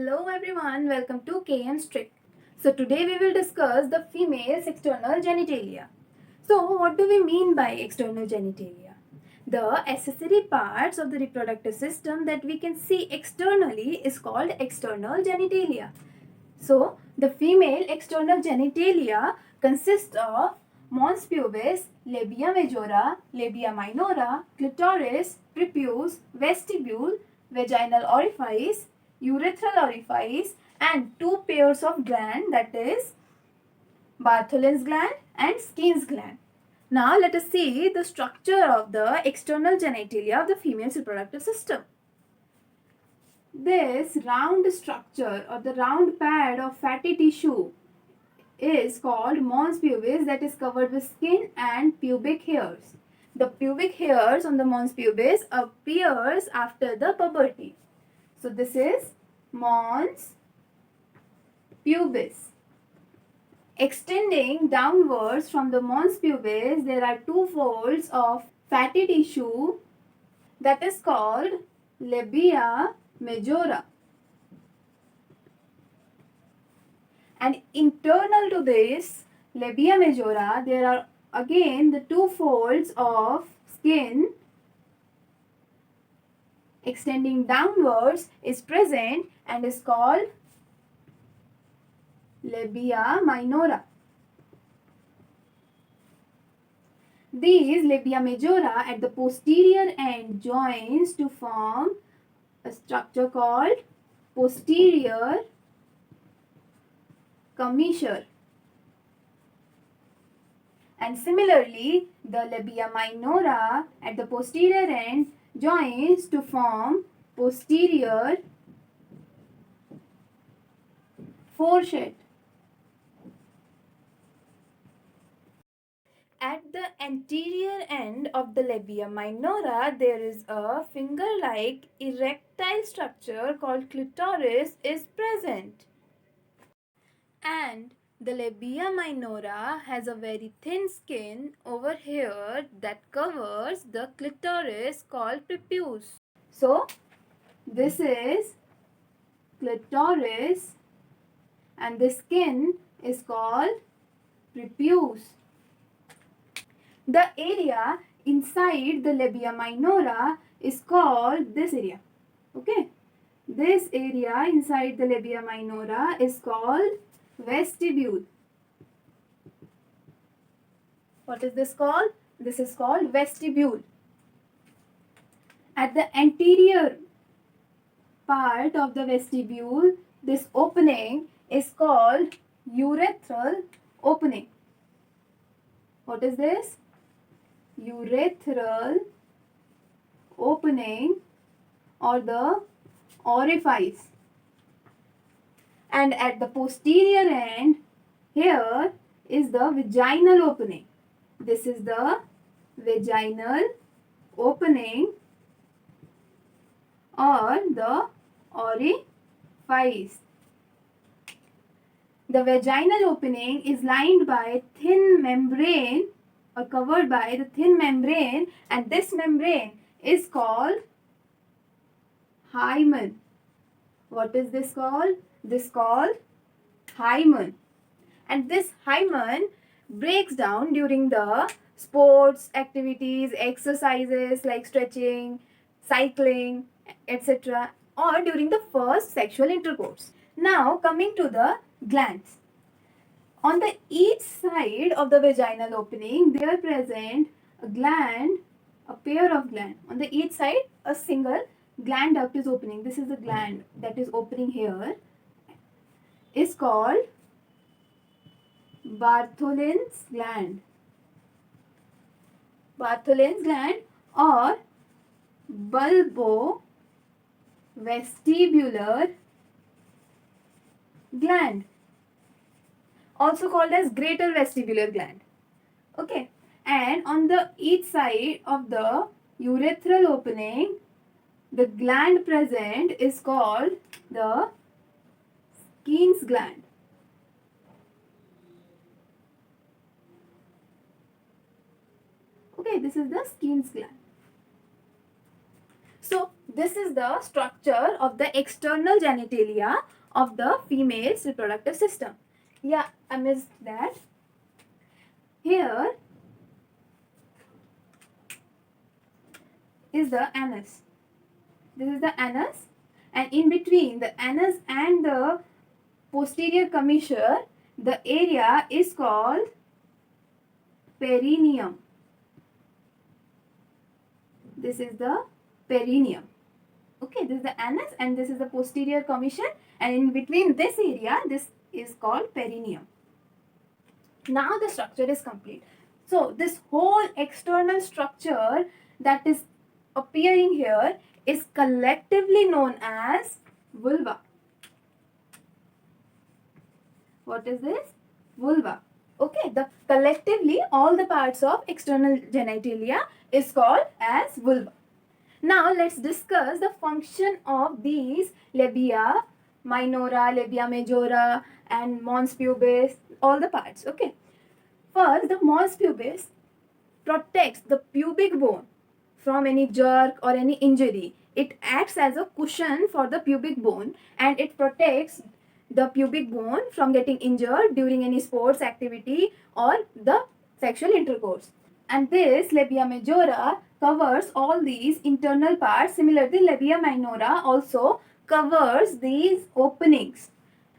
Hello everyone, welcome to KM Strict. So today we will discuss the female's external genitalia. So what do we mean by external genitalia? The accessory parts of the reproductive system that we can see externally is called external genitalia. So the female external genitalia consists of mons pubis, labia majora, labia minora, clitoris, prepuce, vestibule, vaginal orifice, urethral orifice, and two pairs of gland, that is Bartholin's gland and Skin's gland. Now let us see the structure of the external genitalia of the female's reproductive system. This round structure or the round pad of fatty tissue is called mons pubis, that is covered with skin and pubic hairs. The pubic hairs on the mons pubis appears after the puberty. So this is mons pubis. Extending downwards from the mons pubis, there are two folds of fatty tissue that is called labia majora. And internal to this labia majora, there are again the two folds of skin extending downwards is present and is called labia minora. These labia majora at the posterior end joins to form a structure called posterior commissure. And similarly, the labia minora at the posterior end joins to form posterior fourchette. At the anterior end of the labia minora, there is a finger-like erectile structure called clitoris is present. And the labia minora has a very thin skin over here that covers the clitoris called prepuce. So, this is clitoris and the skin is called prepuce. The area inside the labia minora is called this area. Okay. This area inside the labia minora is called vestibule. What is this called? This is called vestibule. At the anterior part of the vestibule, this opening is called urethral opening. What is this? Urethral opening or the orifice. And at the posterior end, here is the vaginal opening. This is the vaginal opening or the orifice. The vaginal opening is lined by thin membrane or covered by the thin membrane, and this membrane is called hymen. What is this called? This is called hymen. And this hymen breaks down during the sports activities, exercises like stretching, cycling, etc., or during the first sexual intercourse. Now coming to the glands. On the each side of the vaginal opening, there are present a gland, a pair of gland. On the each side, a single gland duct is opening. This is the gland that is opening here. Is called Bartholin's gland. Bartholin's gland or bulbovestibular gland, also called as greater vestibular gland. Okay, and on the each side of the urethral opening, the gland present is called the Skin's gland. Okay, this is the Skin's gland. So this is the structure of the external genitalia of the female's reproductive system. Yeah, I missed that. Here is the anus. This is the anus, and in between the anus and the posterior commissure, the area is called perineum. This is the perineum. Okay, this is the anus and this is the posterior commissure, and in between this area, this is called perineum. Now the structure is complete. So this whole external structure that is appearing here is collectively known as vulva. What is this? Vulva. Okay, the collectively all the parts of external genitalia is called as vulva. Now let's discuss the function of these labia minora, labia majora and mons pubis, all the parts. Okay. First, the mons pubis protects the pubic bone from any jerk or any injury. It acts as a cushion for the pubic bone and it protects the pubic bone from getting injured during any sports activity or the sexual intercourse. And this labia majora covers all these internal parts. Similarly, labia minora also covers these openings,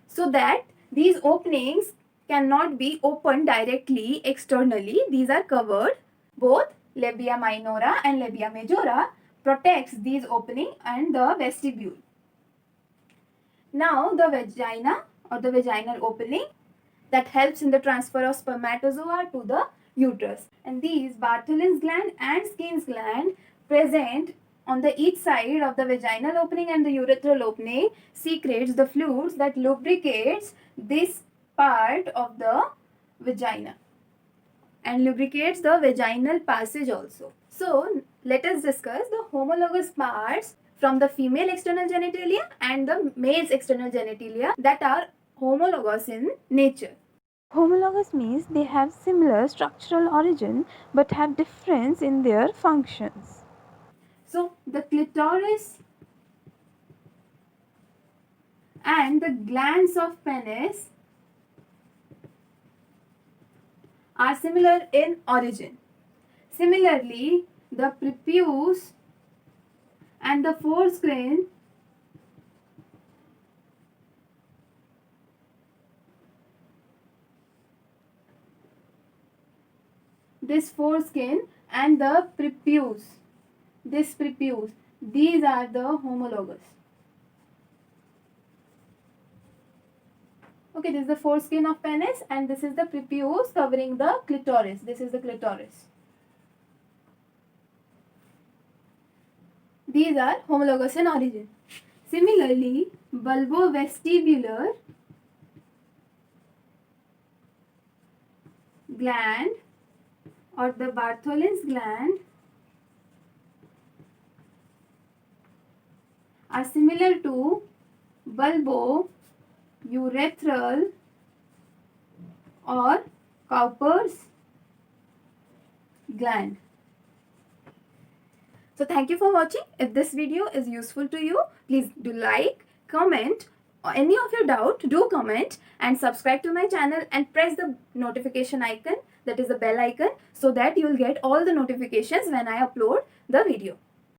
so that these openings cannot be opened directly externally. These are covered. Both labia minora and labia majora protects these opening and the vestibule. Now the vagina or the vaginal opening that helps in the transfer of spermatozoa to the uterus. And these Bartholin's gland and Skin's gland present on the each side of the vaginal opening and the urethral opening secretes the fluids that lubricates this part of the vagina and lubricates the vaginal passage also. So let us discuss the homologous parts from the female external genitalia and the male's external genitalia that are homologous in nature. Homologous means they have similar structural origin but have difference in their functions. So the clitoris and the glands of penis are similar in origin. Similarly, the prepuce and the foreskin this foreskin and the prepuce, these are the homologous. Okay, this is the foreskin of penis and this is the prepuce covering the clitoris. This is the clitoris. These are homologous in origin. Similarly, bulbovestibular gland or the Bartholin's gland are similar to bulbourethral or Cowper's gland. So thank you for watching. If this video is useful to you, please do like, comment, or any of your doubt, do comment and subscribe to my channel and press the notification icon, that is the bell icon, so that you will get all the notifications when I upload the video.